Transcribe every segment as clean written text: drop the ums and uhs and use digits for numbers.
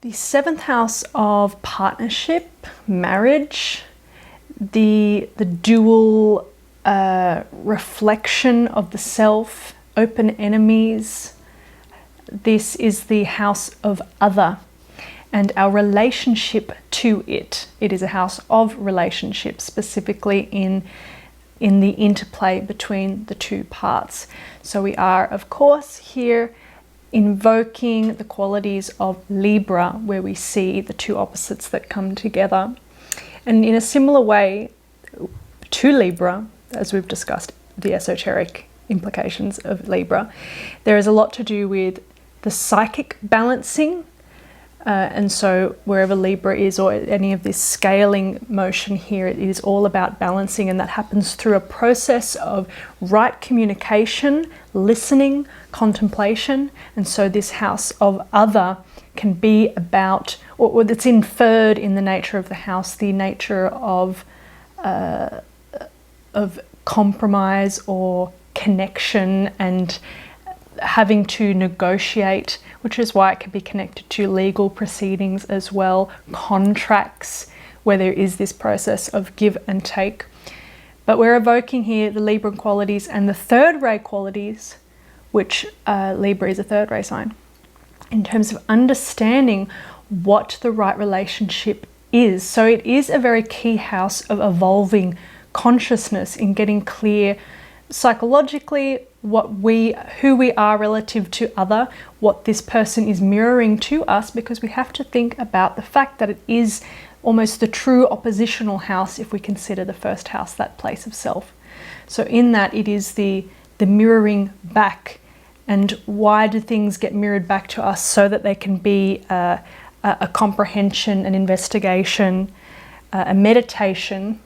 The seventh house of partnership, marriage, the dual reflection of the self, open enemies. This is the house of other and our relationship to it. It is a house of relationships, specifically in the interplay between the two parts. So we are, of course, here invoking the qualities of Libra, where we see the two opposites that come together. And in a similar way to Libra, as we've discussed the esoteric implications of Libra, there is a lot to do with the psychic balancing. And so wherever Libra is, or any of this scaling motion here, it is all about balancing, and that happens through a process of right communication, listening, contemplation. And so this house of other can be about, or it's inferred in the nature of the house, the nature of compromise or connection and having to negotiate, which is why it can be connected to legal proceedings as well, contracts, where there is this process of give and take. But we're evoking here the Libra qualities and the third ray qualities, which Libra is a third ray sign, in terms of understanding what the right relationship is. So it is a very key house of evolving consciousness, in getting clear psychologically who we are relative to other, what this person is mirroring to us, because we have to think about the fact that it is almost the true oppositional house if we consider the first house that place of self. So in that, it is the mirroring back. And why do things get mirrored back to us? So that they can be a comprehension, an investigation, a meditation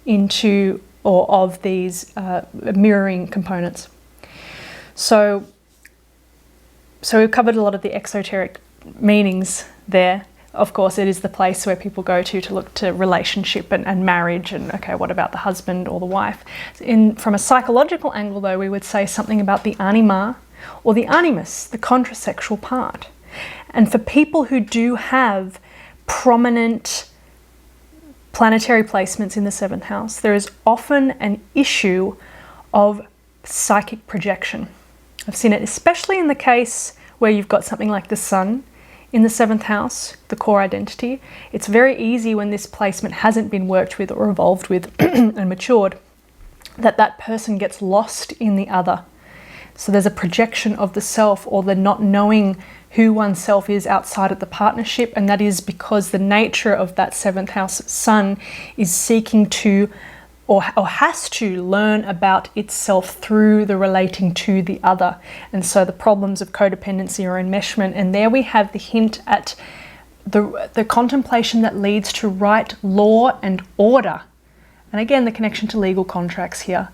into or of these mirroring components. So we've covered a lot of the exoteric meanings there. Of course, it is the place where people go to look to relationship and marriage, and okay, what about the husband or the wife? From a psychological angle, though, we would say something about the anima or the animus, the contrasexual part. And for people who do have prominent planetary placements in the seventh house, there is often an issue of psychic projection. I've seen it especially in the case where you've got something like the sun in the seventh house, the core identity. It's very easy when this placement hasn't been worked with or evolved with and matured, that person gets lost in the other. So there's a projection of the self, or the not knowing who oneself is outside of the partnership, and that is because the nature of that seventh house sun is seeking to or has to learn about itself through the relating to the other. And so the problems of codependency or enmeshment, and there we have the hint at the contemplation that leads to right law and order. And again, the connection to legal contracts here.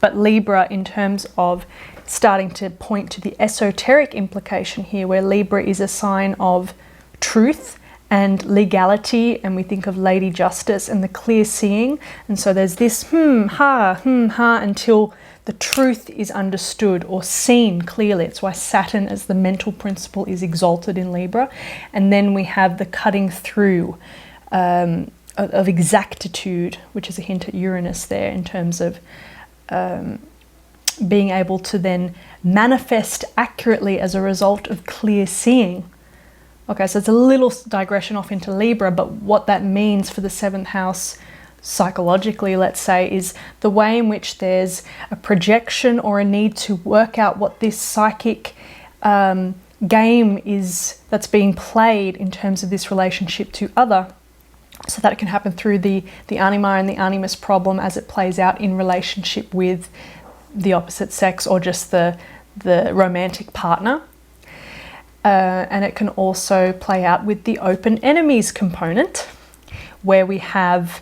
But Libra, in terms of starting to point to the esoteric implication here, where Libra is a sign of truth and legality, and we think of Lady Justice and the clear seeing. And so there's this ha until the truth is understood or seen clearly. It's why Saturn as the mental principle is exalted in Libra. And then we have the cutting through of exactitude, which is a hint at Uranus there, in terms of being able to then manifest accurately as a result of clear seeing. Okay, so it's a little digression off into Libra, but what that means for the seventh house psychologically, let's say, is the way in which there's a projection or a need to work out what this psychic game is that's being played in terms of this relationship to other. So that it can happen through the anima and the animus problem as it plays out in relationship with the opposite sex or just the romantic partner. And it can also play out with the open enemies component, where we have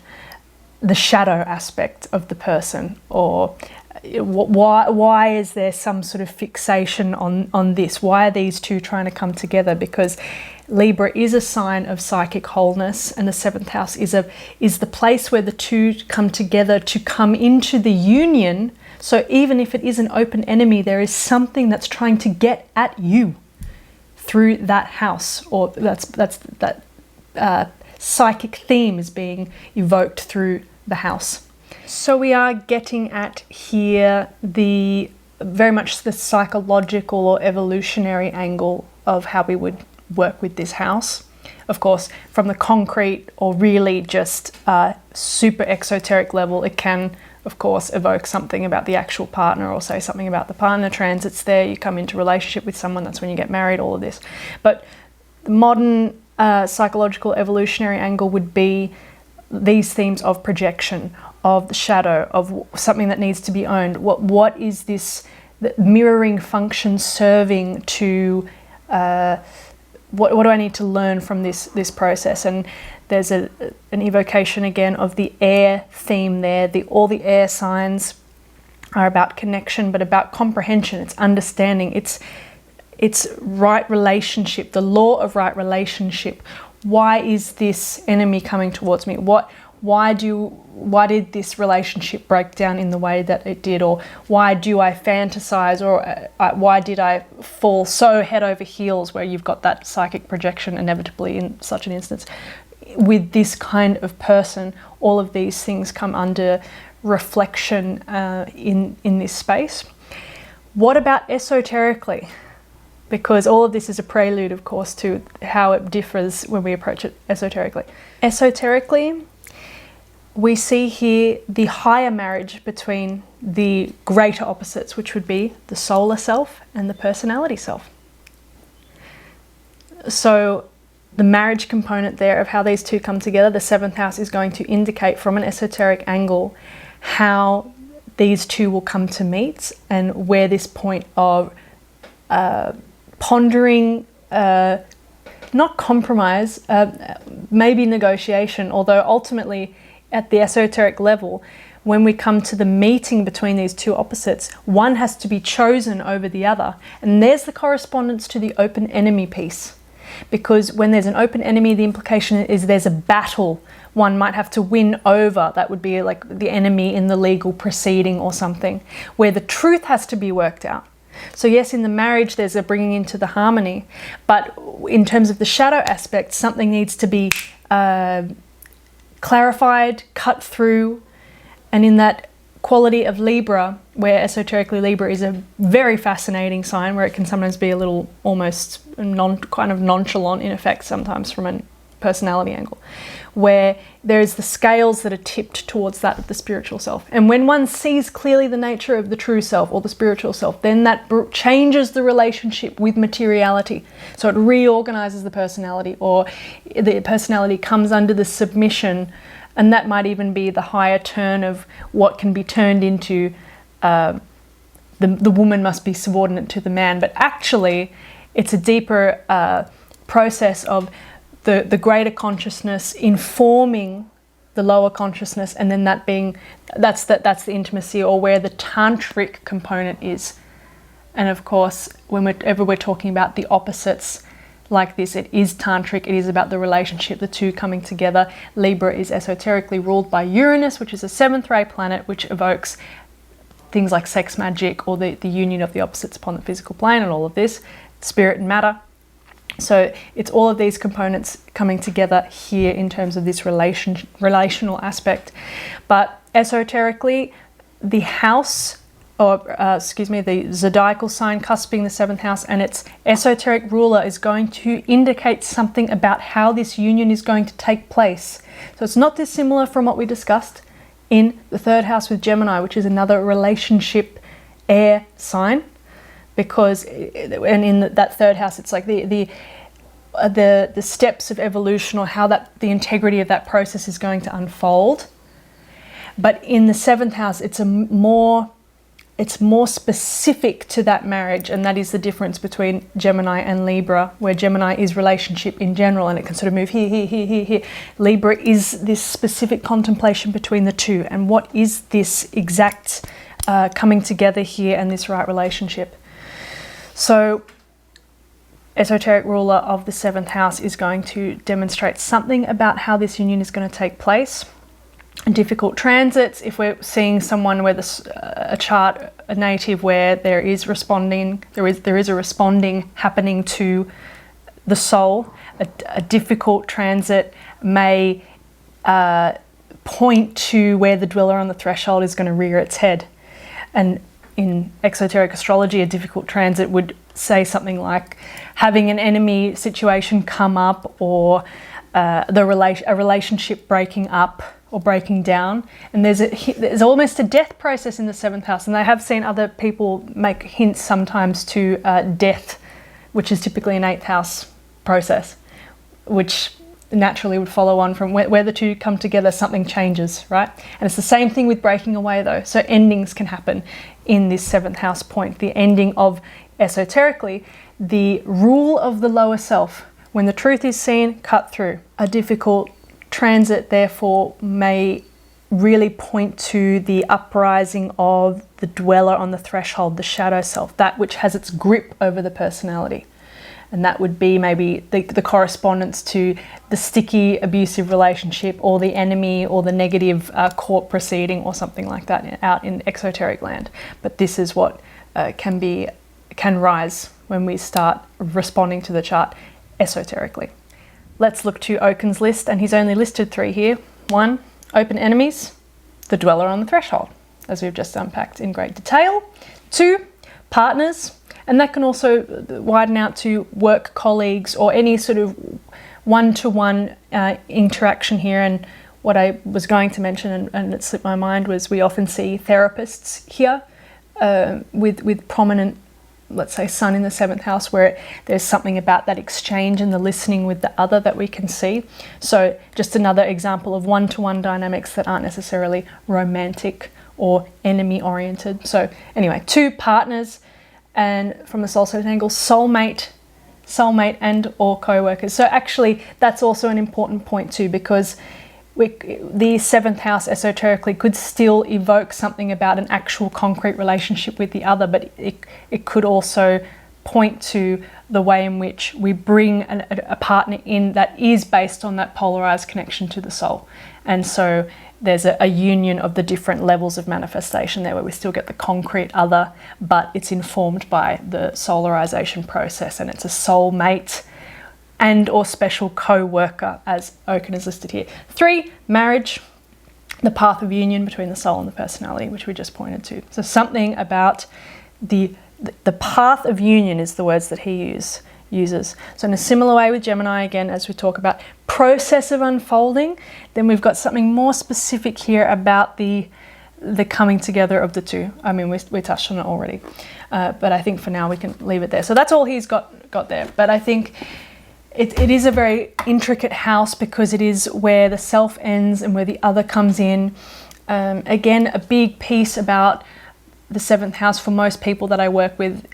the shadow aspect of the person, or why is there some sort of fixation on this? Why are these two trying to come together? Because Libra is a sign of psychic wholeness, and the seventh house is the place where the two come together to come into the union. So even if it is an open enemy, there is something that's trying to get at you through that house, or that psychic theme is being evoked through the house. So we are getting at here the very much the psychological or evolutionary angle of how we would work with this house. Of course, from the concrete or really just super exoteric level, it can, of course, evoke something about the actual partner, or say something about the partner transits there. You come into relationship with someone, that's when you get married, all of this. But the modern psychological evolutionary angle would be these themes of projection, of the shadow, of something that needs to be owned. What is this mirroring function serving to, what do I need to learn from this process? And there's an evocation again of the air theme there. All the air signs are about connection, but about comprehension. It's understanding. It's right relationship, the law of right relationship. Why is this enemy coming towards me? Why did this relationship break down in the way that it did? Or why do I fantasize? Or why did I fall so head over heels, where you've got that psychic projection inevitably in such an instance? With this kind of person, all of these things come under reflection in this space. What about esoterically? Because all of this is a prelude, of course, to how it differs when we approach it esoterically. Esoterically, we see here the higher marriage between the greater opposites, which would be the solar self and the personality self. So the marriage component there of how these two come together, the 7th house is going to indicate from an esoteric angle how these two will come to meet, and where this point of pondering, not compromise, maybe negotiation, although ultimately at the esoteric level, when we come to the meeting between these two opposites, one has to be chosen over the other. And there's the correspondence to the open enemy piece. Because when there's an open enemy, the implication is there's a battle one might have to win over. That would be like the enemy in the legal proceeding or something, where the truth has to be worked out. So yes, in the marriage, there's a bringing into the harmony, but in terms of the shadow aspect, something needs to be clarified, cut through. And in that quality of Libra, where esoterically Libra is a very fascinating sign, where it can sometimes be a little almost kind of nonchalant in effect sometimes from a personality angle, where there's the scales that are tipped towards that of the spiritual self. And when one sees clearly the nature of the true self or the spiritual self, then that changes the relationship with materiality. So it reorganizes the personality, or the personality comes under the submission, and that might even be the higher turn of what can be turned into the woman must be subordinate to the man. But actually, it's a deeper process of the greater consciousness informing the lower consciousness, and then that's the intimacy, or where the tantric component is. And of course, whenever we're talking about the opposites like this, it is tantric. It is about the relationship, the two coming together. Libra is esoterically ruled by Uranus, which is a 7th ray planet, which evokes things like sex magic, or the union of the opposites upon the physical plane, and all of this, spirit and matter. So it's all of these components coming together here in terms of this relational aspect. But esoterically, the house, the zodiacal sign cusping the 7th house and its esoteric ruler is going to indicate something about how this union is going to take place. So it's not dissimilar from what we discussed in the 3rd house with Gemini, which is another relationship air sign. Because, and in that 3rd house, it's like the steps of evolution, or how the integrity of that process is going to unfold. But in the 7th house, it's more specific to that marriage, and that is the difference between Gemini and Libra, where Gemini is relationship in general, and it can sort of move here. Libra is this specific contemplation between the two, and what is this exact coming together here and this right relationship. So, esoteric ruler of the 7th house is going to demonstrate something about how this union is going to take place. Difficult transits, if we're seeing someone where a chart, a native, where there is a responding happening to the soul. A difficult transit may point to where the dweller on the threshold is going to rear its head. And in esoteric astrology, a difficult transit would say something like having an enemy situation come up, or a relationship breaking up or breaking down. And there's almost a death process in the 7th house. And I have seen other people make hints sometimes to death, which is typically an 8th house process, which naturally would follow on from where the two come together, something changes, right? And it's the same thing with breaking away though. So endings can happen in this 7th house point. The ending of, esoterically, the rule of the lower self. When the truth is seen, cut through. A difficult transit therefore may really point to the uprising of the dweller on the threshold, the shadow self, that which has its grip over the personality. And that would be maybe the correspondence to the sticky, abusive relationship, or the enemy, or the negative court proceeding, or something like that out in exoteric land. But this is what can rise when we start responding to the chart esoterically. Let's look to Oken's list, and he's only listed 3 here. 1, open enemies, the dweller on the threshold, as we've just unpacked in great detail. 2, partners. And that can also widen out to work colleagues or any sort of one-to-one interaction here. And what I was going to mention, and it slipped my mind, was we often see therapists here with prominent, let's say, sun in the 7th house, where there's something about that exchange and the listening with the other that we can see. So just another example of one-to-one dynamics that aren't necessarily romantic or enemy-oriented. So anyway, 2, partners. And from a soul side angle, soulmate and or co-workers. So actually that's also an important point too, because the 7th house esoterically could still evoke something about an actual concrete relationship with the other, but it could also point to the way in which we bring a partner in that is based on that polarized connection to the soul. And so there's a union of the different levels of manifestation there, where we still get the concrete other, but it's informed by the solarization process, and it's a soulmate and or special co-worker, as Oken is listed here. 3, marriage, the path of union between the soul and the personality, which we just pointed to. So something about the path of union is the words that he uses. So in a similar way with Gemini, again, as we talk about process of unfolding, then we've got something more specific here about the coming together of the two. I mean, we touched on it already, but I think for now we can leave it there. So that's all he's got there. But I think it is a very intricate house, because it is where the self ends and where the other comes in. Again, a big piece about the 7th house for most people that I work with,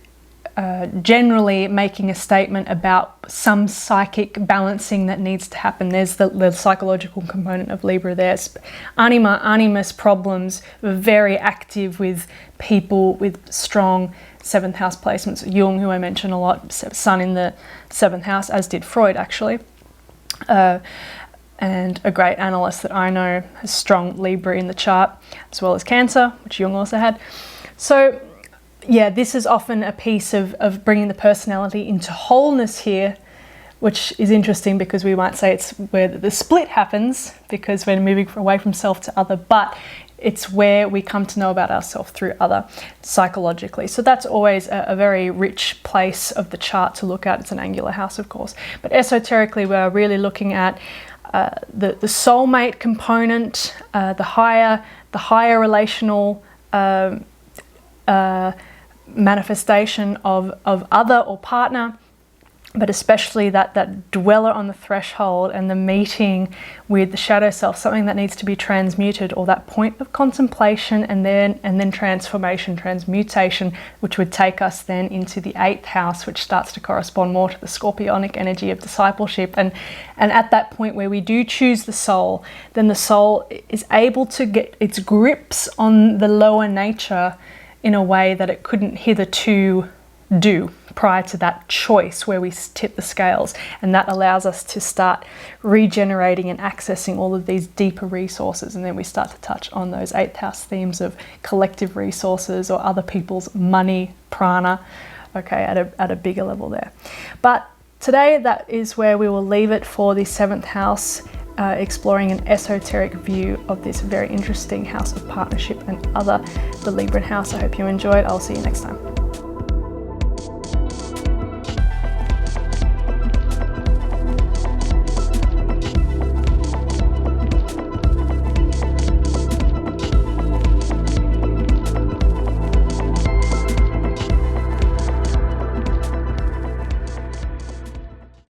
generally making a statement about some psychic balancing that needs to happen. There's the psychological component of Libra. There's anima, animus problems, very active with people with strong 7th house placements. Jung, who I mention a lot, sun in the 7th house, as did Freud actually. And a great analyst that I know has strong Libra in the chart, as well as Cancer, which Jung also had. So yeah, this is often a piece of bringing the personality into wholeness here, which is interesting because we might say it's where the split happens, because we're moving away from self to other, but it's where we come to know about ourselves through other psychologically. So that's always a very rich place of the chart to look at. It's an angular house, of course. But esoterically, we're really looking at the soulmate component, the higher relational manifestation of other or partner, but especially that dweller on the threshold and the meeting with the shadow self, something that needs to be transmuted, or that point of contemplation and then transformation, transmutation, which would take us then into the 8th house, which starts to correspond more to the scorpionic energy of discipleship. And at that point where we do choose the soul, then the soul is able to get its grips on the lower nature in a way that it couldn't hitherto do prior to that choice where we tip the scales. And that allows us to start regenerating and accessing all of these deeper resources. And then we start to touch on those 8th house themes of collective resources or other people's money, prana, okay, at a bigger level there. But today that is where we will leave it for the 7th house, exploring an esoteric view of this very interesting house of partnership and other, the Libran house. I hope you enjoyed. I'll see you next time.